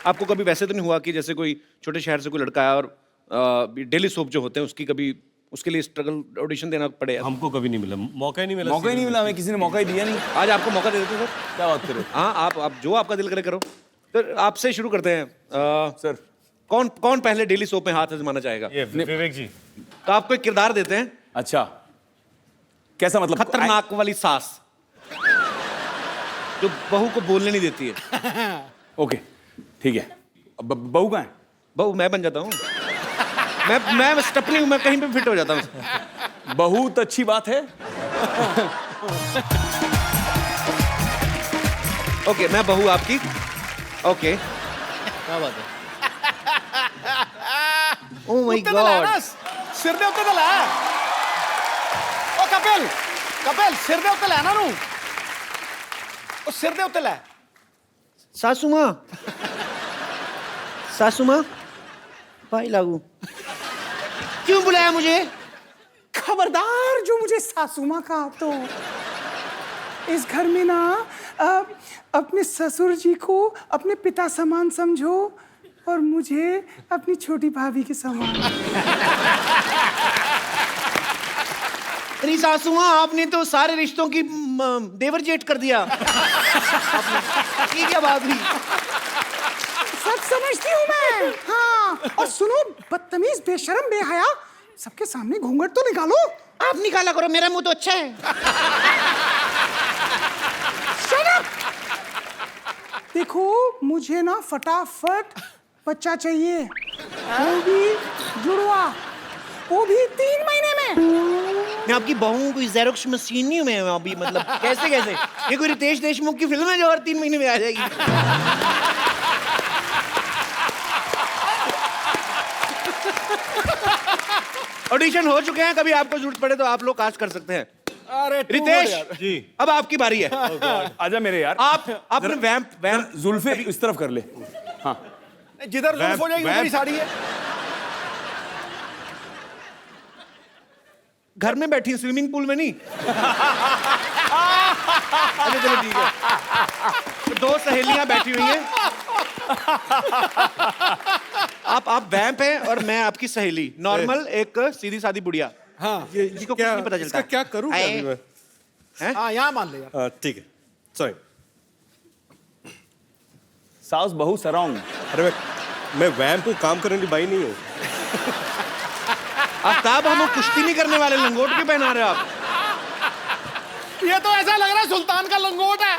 आपको कभी वैसे तो नहीं हुआ कि जैसे कोई छोटे शहर से कोई लड़का आया और डेली सोप जो होते हैं उसकी कभी उसके लिए स्ट्रगल ऑडिशन देना पड़े? हमको कभी नहीं मिला, मौका ही नहीं मिला। मौका ही नहीं मिला, हमें किसी ने मौका ही दिया नहीं। आज आपको मौका दे देते सर। क्या बात करो। हाँ, आप जो आपका दिल करे करो। तो आपसे शुरू करते हैं। सर कौन कौन पहले डेली सोप में हाथ आजमाना चाहेगा? ये विवेक जी। तो आपको एक किरदार देते हैं, अच्छा, कैसा मतलब? खतरनाक वाली सास जो बहू को बोलने नहीं देती है। ओके ठीक है। बहू कहाँ है? बहू मैं बन जाता हूँ। मैं स्टेपनी हूँ, मैं कहीं पे फिट हो जाता हूँ। बहुत अच्छी बात है। ओके, मैं बहू आपकी। ओके, क्या बात है? ओह माय उत्ते तो लै गॉड। ना, सिर दे उत्ते तो लै। ओ कपिल, कपिल सिर दे उत्ते लै ना नू। ओ सिर दे उत्ते लै। सासू माँ, सासू माँ, भाई लागू क्यों बुलाया मुझे? खबरदार जो मुझे सासू माँ कहा तो इस घर में ना अपने ससुर जी को अपने पिता समान समझो और मुझे अपनी छोटी भाभी के समान। अरे सासू माँ, आपने तो सारे रिश्तों की देवर जेठ कर दिया। ये क्या बात हुई? सब समझती हूँ मैं। हाँ, और सुनो बदतमीज बेशरम बेहया, सबके सामने घूंघट तो निकालो। आप निकाला करो, मेरा मुंह तो अच्छा है। Shut up! देखो मुझे ना फटाफट बच्चा चाहिए, वो भी जुड़वा, वो भी 3 महीने में। मैं आपकी बहू हूँ, कोई जेरोक्स मशीन नहीं हूँ मैं अभी। मतलब कैसे कैसे? ये कोई रितेश देशमुख की फिल्म है जो हर 3 महीने में आ जाएगी। ऑडिशन हो चुके हैं, कभी आपको जरूरत पड़े तो आप लोग कास्ट कर सकते हैं। अरे रितेश जी। अब आपकी बारी है। आजा मेरे यार। आप अपने वैम्प जुल्फे इस तरफ कर ले। हाँ जिधर जुल्फ हो जाएगी उधर ही साड़ी है। घर में बैठी स्विमिंग पूल में नहीं। अच्छा चलो ठीक है। तो 2 सहेलियां बैठी हुई हैं। आप वैम्प हैं और मैं आपकी सहेली, नॉर्मल एक सीधी सादी बुढ़िया। हाँ जिसको कुछ नहीं पता चलता। इसका क्या करूं आए। अभी मैं? हाँ यहाँ मान ले यार। ठीक है, सॉरी। साउस बहू सराउंड। अरे मैं वैम्प को काम करने की बाई नहीं हूँ। आफ्ताब, हम कुश्ती नहीं करने वाले, लंगोट क्यों पहना रहे हो आप? ये तो ऐसा लग रहा है सुल्तान का लंगोट है।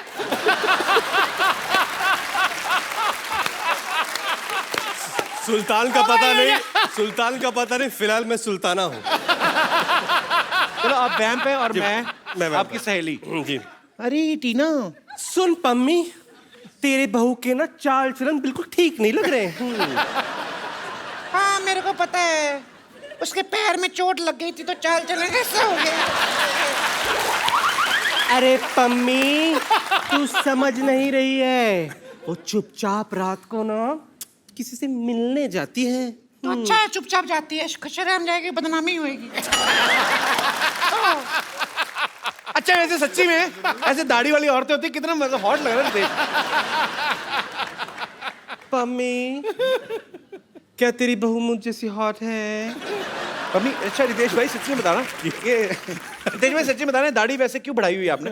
सुल्तान का पता नहीं, सुल्तान का पता नहीं, फिलहाल मैं सुल्ताना हूँ। चलो आप वैम्प हैं और मैं मैं वैम्प आपकी सहेली। जी। अरे टीना, सुन पम्मी, तेरे बहू के ना चाल चलन बिल्कुल ठीक नहीं लग रहे हैं। हाँ मेरे को पता है, उसके पैर में चोट लग गई थी तो चाल चलन ऐसा हो गया। अरे पम्मी, तू समझ नहीं रही है। वो चुपचाप रात को ना किसी से मिलने जाती है। तो अच्छा है, चुपचाप जाती है, खशरेआम जाएगी, बदनामी होएगी। अच्छा वैसे सच्ची में ऐसे दाढ़ी वाली औरतें होती, कितना मतलब हॉट लग रहा है। पम्मी, क्या तेरी बहू मुझ जैसी हॉट है? मम्मी, अच्छा रितेश भाई सच्ची में बताना, ये रितेश भाई सच्ची में बताना, दाढ़ी वैसे क्यों बढ़ाई हुई है आपने?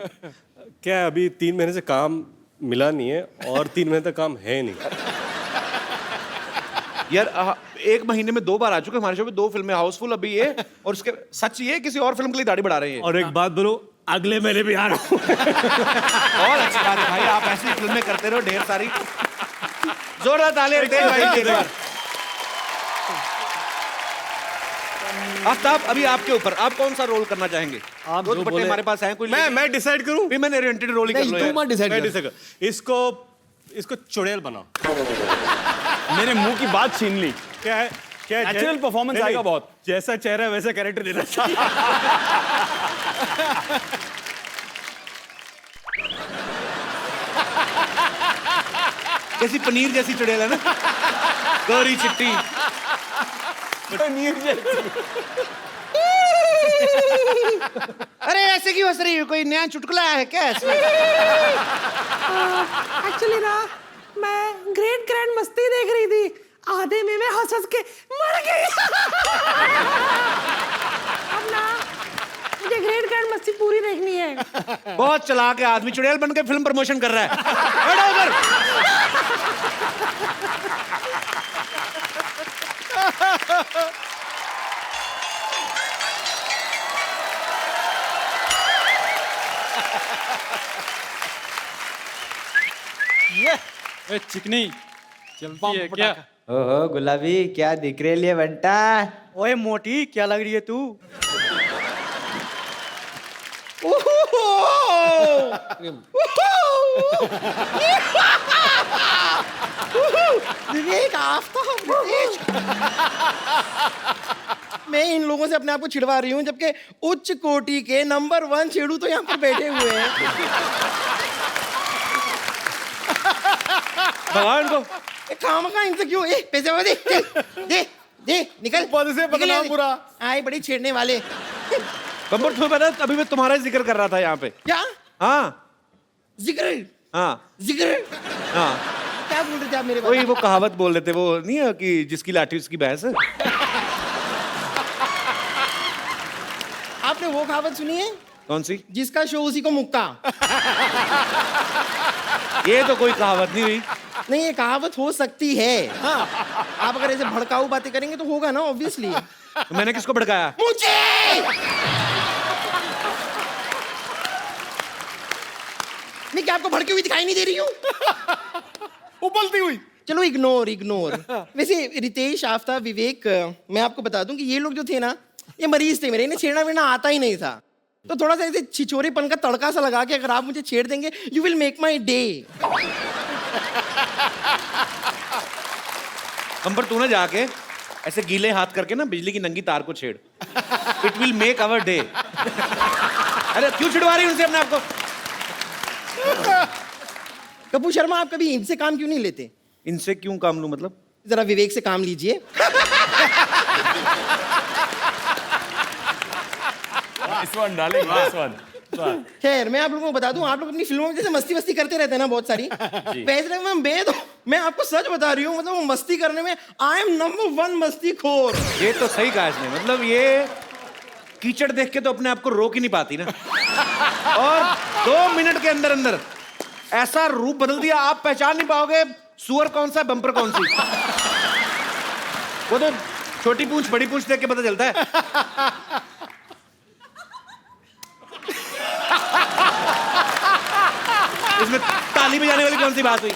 क्या अभी 3 महीने से काम मिला नहीं है और 3 महीने तक काम है नहीं। यार 1 महीने में 2 बार आ चुके हमारे शो पे, 2 फिल्में हाउसफुल अभी ये, और उसके सच ये किसी और फिल्म के लिए दाढ़ी बढ़ा रहे हैं। और एक बात बोलो, अगले महीने भी आ रहा हूँ। और अच्छी बात है भाई, आप ऐसी फिल्में करते रहो ढेर सारी। जोरदार तालियां रितेश भाई के लिए। आफ्ताब, अभी आपके ऊपर, आप कौन सा रोल करना चाहेंगे? आप दो जो दुपट्टे बोले- हमारे पास हैं, कोई मैं डिसाइड करूं? भी मैंने ओरिएंटेड रोल ही कर लो नहीं, तू मत डिसाइड मैं कर। डिसाइड कर। इसको चुड़ैल बनाओ। मेरे मुंह की बात छीन ली। क्या है? क्या है? Natural performance नहीं, आएगा बहुत। जैसा चेहरा है वैसा कैरेक्टर देना चाहिए। जैसी पनीर जैसी चुड़ैल है ना, गौरी चिट्टी। अरे ऐसे क्यों हंस रही हो? कोई नया चुटकुला आया है क्या इसमें? एक्चुअली ना मैं ग्रेट ग्रैंड मस्ती देख रही थी, आधे में मैं हंस हंस के मर गई। अब ना मुझे ग्रेट ग्रैंड मस्ती पूरी देखनी है। बहुत चालाक है आदमी, चुड़ैल बन के फिल्म प्रमोशन कर रहा है। बैठो उधर। ए, चिकनी चलती है क्या? ओहो गुलाबी, क्या दिख रही है बंटा? ओए मोटी, क्या लग रही है तू? विवेक आफ्ताब रितेश। मैं इन लोगों से अपने आप को छिड़वा रही हूँ, जबकि उच्च कोटि के नंबर 1 छेड़ू तो यहाँ पर बैठे हुए हैं। भगवान को काम का इनसे क्यों? पैसे वाले दे दे दे, निकल पद से बदनाम पूरा। आए बड़ी छेड़ने वाले। बम्बर तुम्हें पता है, अभी मैं तुम्हारा ही जिक्र कर रहा था यहाँ पे। क्या हाँ जिक्र? हाँ जिक्र हाँ, क्या बोल रहे थे आप मेरे वही बारे वो कहावत बोल रहे थे, वो नहीं है कि जिसकी लाठी उसकी भैंस है। आपने वो कहावत सुनी है? कौन सी? जिसका शो उसी को मुक्का। ये तो कोई कहावत नहीं हुई। नहीं, ये कहावत हो सकती है। हाँ, आप अगर ऐसे भड़काऊ बातें करेंगे तो होगा ना, ऑब्वियसली। तो मैंने किसको भड़काया? मुझे मैं क्या आपको भड़की हुई दिखाई नहीं दे रही हूँ? उबलती हुई। चलो इग्नोर इग्नोर। वैसे रितेश, आफ्ताब, विवेक, मैं आपको बता दूं कि ये लोग जो थे ना, ये मरीज थे मेरे, इन्हें छेड़ना वेड़ना आता ही नहीं था। तो थोड़ा सा ऐसे छिछोरेपन का तड़का सा लगा के अगर आप मुझे छेड़ देंगे, you will make my day. बम्बर तू ना जाके ऐसे गीले हाथ करके ना बिजली की नंगी तार को छेड़। It will make our day. अरे क्यों छिड़वा रही उनसे अपने आप को? कपूर शर्मा, आप कभी इनसे काम क्यों नहीं लेते? इनसे क्यों काम लूं मतलब? जरा विवेक से काम लीजिए। इस वन डालेंगे, इस वन। खैर, मैं आप लोगों को बता दूं, आप लोग अपनी फिल्मों में जैसे मस्ती वस्ती करते रहते हैं ना बहुत सारी, वैसे मैं आपको सच बता रही हूँ, मतलब वो मस्ती करने में आई एम नंबर 1 मस्ती खोर। ये तो सही कहा इसने, मतलब ये कीचड़ देख के तो अपने आप को रोक ही नहीं पाती ना। और 2 मिनट के अंदर अंदर ऐसा रूप बदल दिया, आप पहचान नहीं पाओगे सुअर कौन सा, बम्पर कौन सी। वो तो छोटी पूंछ बड़ी पूंछ देख के पता चलता है। इसमें ताली बजाने वाली कौन सी बात हुई?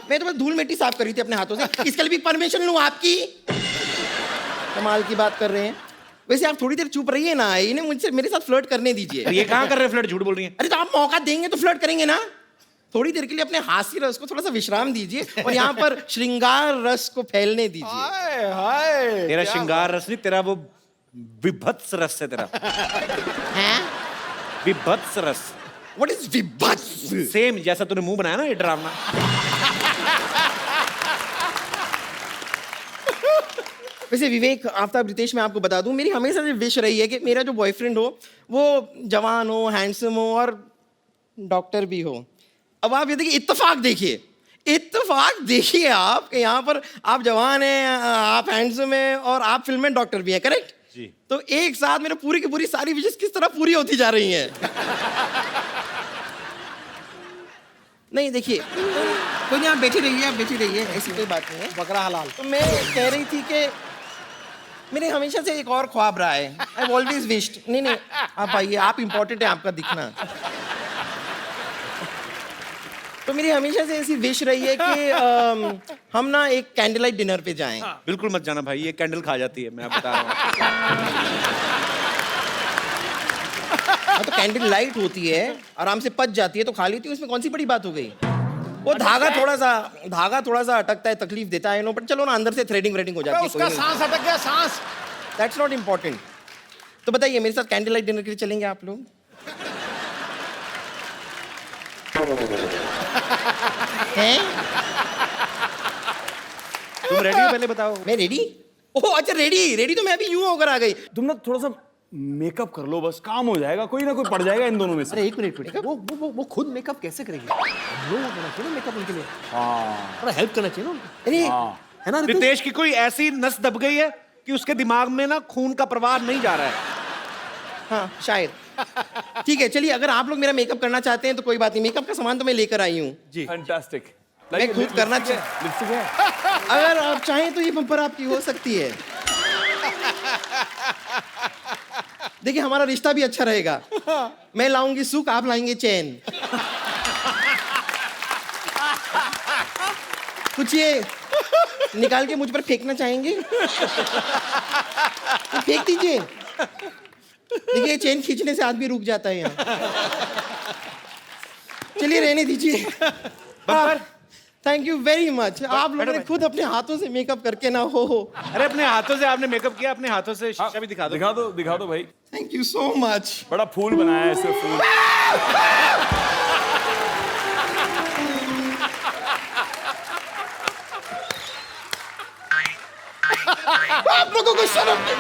मैं तो बस धूल मिट्टी साफ कर रही थी अपने हाथों से, इसके लिए भी परमिशन लूं आपकी? कमाल की बात कर रहे हैं। वैसे आप थोड़ी देर चुप रहिए ना, इन्हें मुझसे मेरे साथ फ्लर्ट करने दीजिए। ये कहाँ कर रहे हैं फ्लर्ट? झूठ बोल रही है। अरे तो आप मौका देंगे तो फ्लर्ट करेंगे ना। थोड़ी देर के लिए अपने हास्य रस को थोड़ा सा विश्राम दीजिए और यहाँ पर श्रृंगार रस को फैलने दीजिए। हाय हाय। तेरा श्रृंगार रस नहीं, तेरा वो विभत्स रस है तेरा। हैं? विभत्स रस। What is विभत्स? सेम जैसा तूने मुंह बनाया ना ये ड्रामा। वैसे विवेक, आफ्ताब, रितेश, मैं आपको बता दूं, मेरी हमेशा से विश रही है कि मेरा जो बॉयफ्रेंड हो वो जवान हो, हैंडसम हो और डॉक्टर भी हो। अब आप ये देखिए, इत्तेफाक देखिए आप कि यहाँ पर आप जवान हैं, आप हैंडसम हैं और आप फिल्म में डॉक्टर भी हैं, करेक्ट? जी। तो एक साथ मेरे पूरी की पूरी सारी विशेष किस तरह पूरी होती जा रही हैं। नहीं देखिए, कोई नहीं, आप बैठी रहिए, ऐसी कोई बात नहीं है। बकरा हलाल। तो मैं कह रही थी कि मेरे हमेशा से एक और ख्वाब रहा है। आई ऑलवेज विश्ड, नहीं आप आइए, आप इम्पोर्टेंट है, आपका दिखना। तो मेरी हमेशा से ऐसी विश रही है कि हम ना एक कैंडल लाइट डिनर पे जाएं। बिल्कुल मत जाना भाई, ये कैंडल खा जाती है, मैं बता रहा हूँ। हाँ, तो कैंडल लाइट होती है, आराम से पच जाती है तो खा लेती है, उसमें कौन सी बड़ी बात हो गई? वो धागा थोड़ा सा अटकता है, तकलीफ देता है, नो, बट चलो ना, अंदर से थ्रेडिंग व्रेडिंग हो जाती है। उसका सांस अटक गया, सांस। That's not important. तो बताइए, मेरे साथ कैंडल लाइट डिनर के लिए चलेंगे आप लोग? हैं? तुम रेडी हो पहले बताओ। मैं रेडी? ओह अच्छा, रेडी तो मैं अभी यूं होकर आ गई। तुम ना थोड़ा सा मेकअप कर लो बस, काम हो जाएगा, कोई ना कोई पड़ जाएगा इन दोनों में से। अरे एक मिनट, वो खुद मेकअप कैसे करेंगे? हम लोग होना चाहिए ना मेकअप उनके लिए, हाँ थोड़ा हेल्प करना चाहिए ना उनको। अरे है ना रितेश? रितेश की कोई ऐसी नस दब गई है कि उसके दिमाग में ना खून का प्रवाह नहीं जा रहा है। हाँ शायद। ठीक है चलिए, अगर आप लोग मेरा मेकअप करना चाहते हैं तो कोई बात नहीं, मेकअप का सामान तो मैं लेकर आई हूँ। फैंटास्टिक। मैं खुद करना लिपस्टिक है। अगर आप चाहें तो ये बम्पर आपकी हो सकती है। देखिए हमारा रिश्ता भी अच्छा रहेगा। मैं लाऊंगी सुख, आप लाएंगे चैन। कुछ ये निकाल के मुझ पर फेंकना चाहेंगे तो फेंक दीजिए। देखिए चेन खींचने से आदमी रुक जाता है यहाँ। चलिए रहने दीजिए। Thank you very much. आप लोगों ने खुद अपने हाथों से मेकअप करके ना हो। अरे अपने हाथों से आपने मेकअप किया, अपने हाथों से शीशा भी दिखा दो। दिखा दो भाई। Thank you so much. बड़ा फूल बनाया है ऐसे फूल। आप लोगों को शर्म नहीं?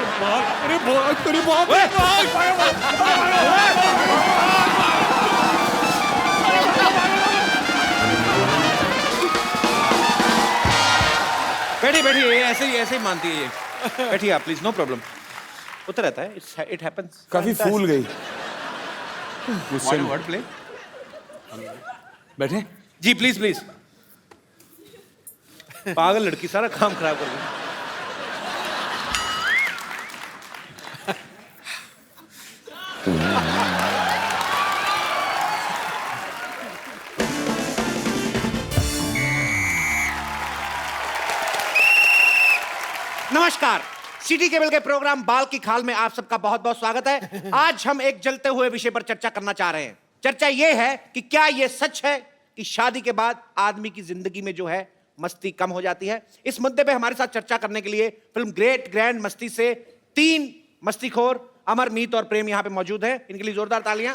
बैठिए बैठिए, ये ऐसे ही मानती है ये। बैठिए आप प्लीज, नो प्रॉब्लम। होता रहता है, इट हैपेंस। काफी फूल गई। Word play. बैठे। जी प्लीज प्लीज। पागल लड़की, सारा काम खराब कर दी। नमस्कार, सिटी केबल के प्रोग्राम बाल की खाल में आप सबका बहुत बहुत स्वागत है। आज हम एक जलते हुए विषय पर चर्चा करना चाह रहे हैं। चर्चा यह है कि क्या यह सच है कि शादी के बाद आदमी की जिंदगी में जो है मस्ती कम हो जाती है। इस मुद्दे पे हमारे साथ चर्चा करने के लिए फिल्म ग्रेट ग्रैंड मस्ती से 3 मस्तीखोर अमर, मीत और प्रेम यहाँ पे मौजूद हैं। इनके लिए जोरदार तालियां।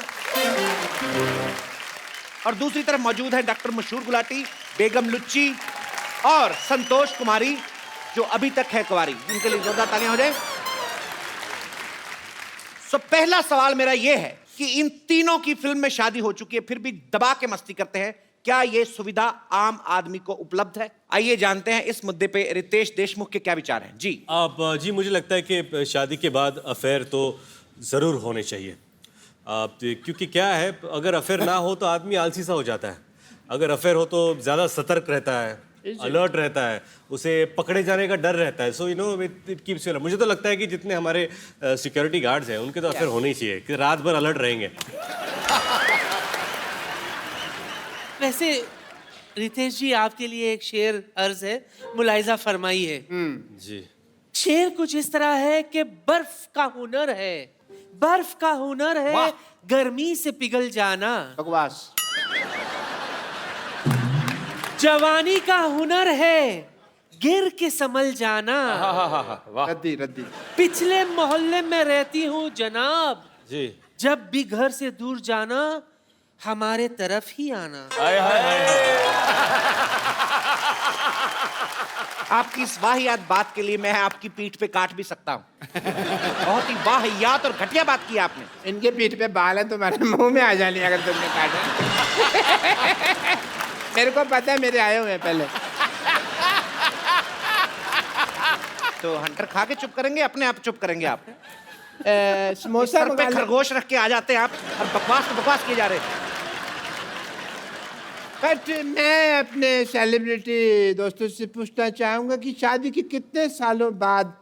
और दूसरी तरफ मौजूद है डॉक्टर मशहूर गुलाटी, बेगम लुच्ची और संतोष कुमारी जो अभी तक है कुंवारी। इनके लिए जोरदार तालियां हो जाए। सो पहला सवाल मेरा यह है कि इन तीनों की फिल्म में शादी हो चुकी है, फिर भी दबा के मस्ती करते हैं। क्या यह सुविधा आम आदमी को उपलब्ध है? आइए जानते हैं इस मुद्दे पे रितेश देशमुख के क्या विचार हैं। जी जी मुझे लगता है कि शादी के बाद अफेयर तो ज़रूर होने चाहिए। क्योंकि क्या है, अगर अफेयर ना हो तो आदमी आलसी सा हो जाता है। अगर अफेयर हो तो ज़्यादा सतर्क रहता है, अलर्ट रहता है, उसे पकड़े जाने का डर रहता है। So you know it keeps you. मुझे तो लगता है कि जितने हमारे सिक्योरिटी गार्ड्स हैं उनके तो अफेयर होने ही चाहिए, कि रात भर अलर्ट रहेंगे। वैसे रितेश जी, आपके लिए एक शेर अर्ज है, मुलाहिजा फरमाइए। जी। शेर कुछ इस तरह है कि बर्फ का हुनर है, बर्फ का हुनर है गर्मी से पिघल जाना। बकवास। जवानी का हुनर है गिर के संभल जाना। रद्दी रद्दी। पिछले मोहल्ले में रहती हूँ जनाब, जी। जब भी घर से दूर जाना हमारे तरफ ही आना। आपकी इस वाहियात बात के लिए मैं आपकी पीठ पे काट भी सकता हूँ। बहुत ही वाहियात और घटिया बात की आपने। इनके पीठ पे बाल है, तुम्हारे मुंह में आ जाने अगर तुमने काटा। मेरे को पता है, मेरे आए हुए हैं पहले। तो हंटर खा के चुप करेंगे, अपने आप चुप करेंगे आप? समोसा सर पे मंगा लो। खरगोश रख के आ जाते हैं आप और बकवास किए जा रहे हैं। बट मैं अपने सेलिब्रिटी दोस्तों से पूछना चाहूंगा कि शादी के कितने सालों बाद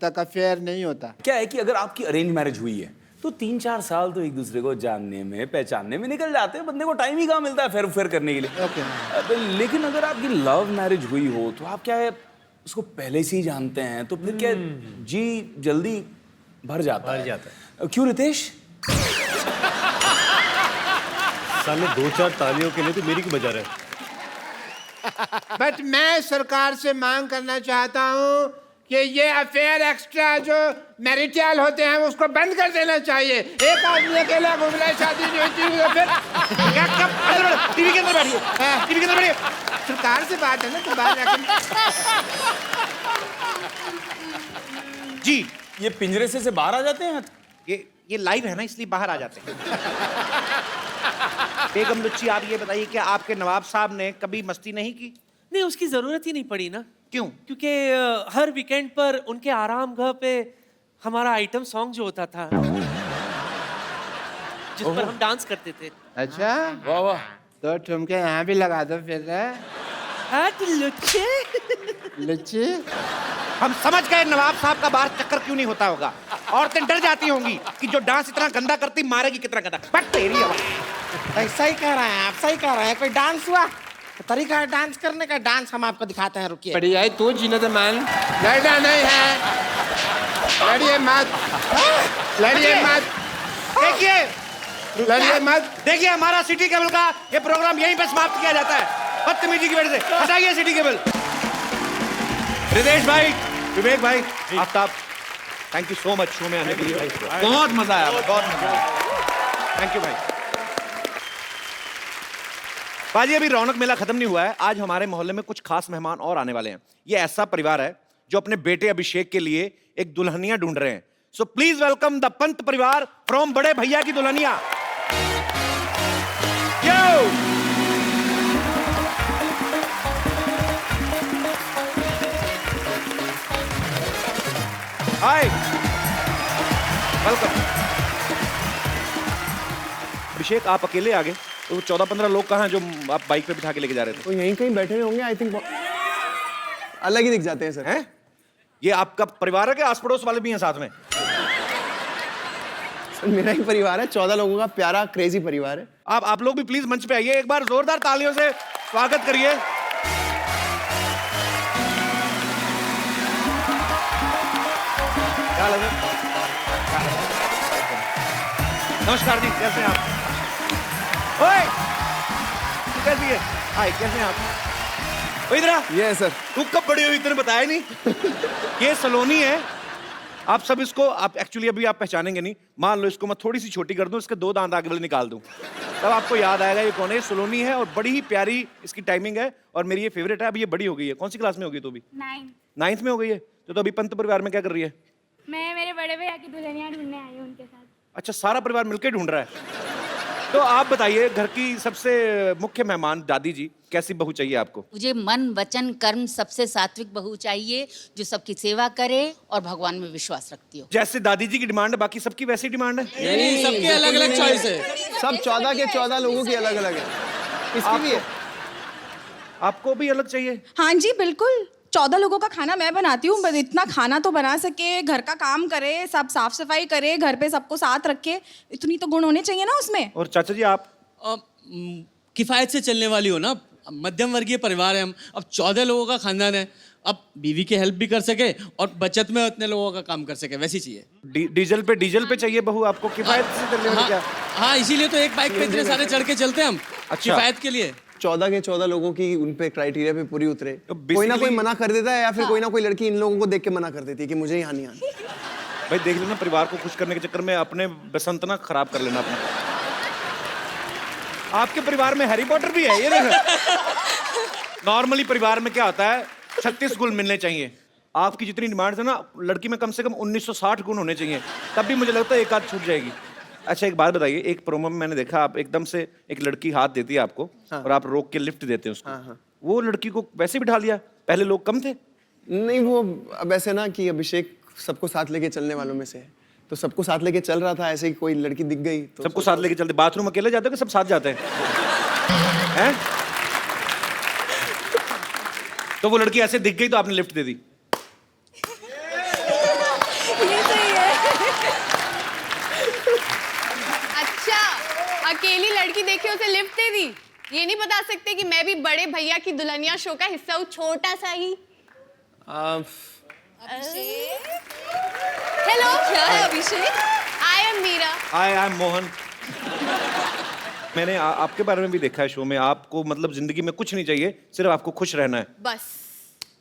तक अफेयर नहीं होता? क्या है कि अगर आपकी अरेंज मैरिज हुई है तो 3-4 साल तो एक दूसरे को जानने में, पहचानने में निकल जाते हैं। बंदे को टाइम ही कहाँ मिलता है फेर करने के लिए। ओके। लेकिन अगर आपकी लव मैरिज हुई हो तो आप क्या है उसको पहले से ही जानते हैं, तो फिर क्या जी जल्दी भर जाता है। क्यों रितेश? सामने 2-4 तालियों के लिए तो मेरी क्यों बजा रहे हैं? बट मैं सरकार से मांग करना चाहता हूँ कि ये अफेयर एक्स्ट्रा जो मैरिटल होते हैं उसको बंद कर देना चाहिए। एक आदमी अकेला घूम रहा है, शादी नहीं होती तो फिर टीवी के अंदर बैठिए, टीवी के अंदर बैठिए। सरकार से बात है ना, तो बाहर जी ये पिंजरे से बाहर आ जाते हैं? ये लाइव है ना, इसलिए बाहर आ जाते हैं। बेगम लुच्ची, आप ये बताइए कि आपके नवाब साहब ने कभी मस्ती नहीं की? नहीं, उसकी जरूरत ही नहीं पड़ी ना। क्यों? क्योंकि हर वीकेंड पर उनके आराम घर पे हमारा आइटम सॉन्ग जो होता था, जिस पर हम डांस करते थे। अच्छा वाह वाह। तो ठुमके यहाँ भी लगा दो फिर। हट लुच्चे। लुच्ची हम समझ गए नवाब साहब का बाहर चक्कर क्यों नहीं होता होगा। औरतें डर जाती होंगी कि जो डांस इतना गंदा करती मारेगी कितना गंदा। बट तेरी आवाज़। सही कह रहे हैं आप, सही कह रहे हैं। कोई डांस हुआ तो तरीका है डांस करने का, डांस हम आपको दिखाते हैं, रुकिए। बढ़िया है तू जीना तो मान। लड़ना नहीं है, लड़िए मत, लड़िए मत, देखिए लड़िए मत। देखिए, हमारा सिटी केबल का ये प्रोग्राम यहीं पे समाप्त किया जाता है बदतमीजी की वजह से। हटाइए सिटी केबल। रितेश भाई, विवेक भाई, Aftab, thank you so much show में आने के लिए। बहुत मजा आया, बहुत मजा आया। थैंक यू भाई। बाजी, अभी रौनक मेला खत्म नहीं हुआ है। आज हमारे मोहल्ले में कुछ खास मेहमान और आने वाले हैं। ये ऐसा परिवार है जो अपने बेटे अभिषेक के लिए एक दुल्हनिया ढूंढ रहे हैं। So please welcome the Pant परिवार फ्रॉम बड़े भैया की दुल्हनिया। यो! हाय, वेलकम। अभिषेक, आप अकेले आ गए तो 14-15 लोग कहाँ हैं जो आप बाइक पे बिठा के लेके जा रहे थे? तो यहीं कहीं बैठे हुए होंगे, आई थिंक। अलग ही दिख जाते हैं सर। हैं? ये आपका परिवार है कि आस पड़ोस वाले भी हैं साथ में? सर मेरा ही परिवार है, 14 लोगों का प्यारा क्रेजी परिवार है। आप लोग भी प्लीज मंच पे आइए, एक बार जोरदार तालियों से स्वागत करिए। क्या लगा? नमस्कार जी, कैसे हैं आप? ओए, तू कैसी है? हाय, कैसे हैं आप? ओ इधर आ। ये है सर। तू कब बड़ी हुई, इतने बताया नहीं। ये सलोनी है। आप सब इसको, आप एक्चुअली अभी आप पहचानेंगे नहीं। मान लो इसको मैं थोड़ी सी छोटी कर दूं, इसके 2 दांत आगे वाले निकाल दूं, तब आपको याद आएगा ये कौन है। सलोनी है और बड़ी ही प्यारी इसकी टाइमिंग है और मेरी ये फेवरेट है। अभी ये बड़ी हो गई है। कौन सी क्लास में हो गई तू अभी? 9th में हो गई है। तो अभी पंत परिवार में क्या कर रही है? मैं मेरे बड़े भैया की दुल्हनिया ढूंढने आई हूँ उनके साथ। अच्छा, सारा परिवार मिलकर ढूंढ रहा है। तो आप बताइए, घर की सबसे मुख्य मेहमान दादी जी, कैसी बहू चाहिए आपको? मुझे मन वचन कर्म सबसे सात्विक बहू चाहिए, जो सबकी सेवा करे और भगवान में विश्वास रखती हो। जैसे दादी जी की डिमांड है, बाकी सबकी वैसी डिमांड है? नहीं, सबके अलग अलग चॉइस है। सब 14 के 14 लोगों की अलग अलग है। इसकी भी है। आपको भी अलग चाहिए? हाँ जी बिल्कुल। 14 लोगों का खाना मैं बनाती हूँ, बस इतना खाना तो बना सके, घर का काम करे, सब साफ सफाई करे, घर पे सबको साथ रखे, इतनी तो गुण होने चाहिए ना उसमें। और चाचा जी आप? किफायत से चलने वाली हो ना, मध्यम वर्गीय परिवार है हम। अब 14 लोगों का खानदान है, अब बीवी की हेल्प भी कर सके और बचत में उतने लोगों का काम कर सके, वैसी चाहिए। डीजल पे चाहिए बहू आपको, किफायत से चलने वाली? क्या? हाँ, इसीलिए तो एक बाइक पे इतने सारे चढ़ के चलते हैं हम। अच्छा। किफायत के लिए 14 के 14 लोगों की उन पे क्राइटेरिया पे पूरी उतरे। तो कोई ना कोई basically- मना कर देता है या फिर कोई ना कोई लड़की इन लोगों को देख के मना कर देती है कि मुझे यहाँ नहीं आना। भाई देख लेना, परिवार को खुश करने के चक्कर में अपने बसंत ना खराब कर लेना अपना। आपके परिवार में हैरी पॉटर भी है, ये देखो। नॉर्मली परिवार में क्या होता है, 36 गुण मिलने चाहिए। आपकी जितनी डिमांड है ना, लड़की में कम से कम 1960 गुण होने चाहिए, तब भी मुझे लगता है एक आध छूट जाएगी। अच्छा, एक बात बताइए, एक प्रोमो में मैंने देखा, आप एकदम से एक लड़की हाथ देती है आपको, हाँ। और आप रोक के लिफ्ट देते हैं उसको। हाँ, हाँ। वो लड़की को वैसे बिठा लिया? पहले लोग कम थे? नहीं, वो अब ऐसे ना कि अभिषेक सबको साथ लेके चलने वालों में से है, तो सबको साथ लेके चल रहा था। ऐसे ही कोई लड़की दिख गई तो सबको साथ लेके चलते? बाथरूम अकेले जाते हो कि सब साथ जाते हैं? हैं? तो वो लड़की ऐसे दिख गई तो आपने लिफ्ट दे दी? ये सही है। अच्छा, अकेली लड़की देखी उसे लिफ्ट दे दी। ये नहीं बता सकते कि मैं भी बड़े भैया की दुल्हनिया शो का हिस्सा हूँ, छोटा सा ही। हेलो, क्या है Abhishek? I am Meera. I am Mohan. मैंने आपके बारे में भी देखा है शो में। आपको मतलब जिंदगी में कुछ नहीं चाहिए, सिर्फ आपको खुश रहना है, बस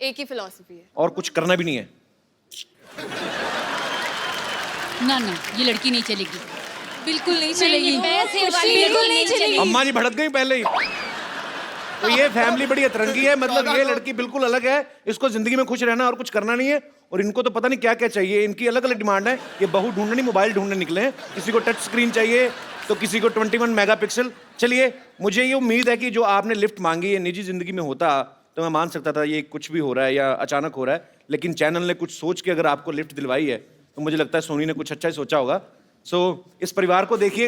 एक ही फिलॉसफी है। और कुछ करना भी नहीं है। ना ना, ये लड़की नहीं चलेगी। बिल्कुल नहीं चलेगी। पैसे वाली बिल्कुल लड़की नहीं चलेगी। अम्मा जी भड़क गई पहले ही। तो ये फैमिली बड़ी अतरंगी है, मतलब ये लड़की बिल्कुल अलग है, इसको जिंदगी में खुश रहना और कुछ करना नहीं है, और इनको तो पता नहीं क्या क्या चाहिए, इनकी अलग अलग डिमांड है। ये बहू ढूंढने नहीं, मोबाइल ढूंढने निकले हैं। किसी को टच स्क्रीन चाहिए तो किसी को 21 मेगापिक्सल। चलिए, मुझे ये उम्मीद है कि जो आपने लिफ्ट मांगी है निजी जिंदगी में होता तो मैं मान सकता था ये कुछ भी हो रहा है या अचानक हो रहा है, लेकिन चैनल ने कुछ सोच के अगर आपको लिफ्ट दिलवाई है तो मुझे लगता है सोनी ने कुछ अच्छा ही सोचा होगा। सो इस परिवार को देखिए।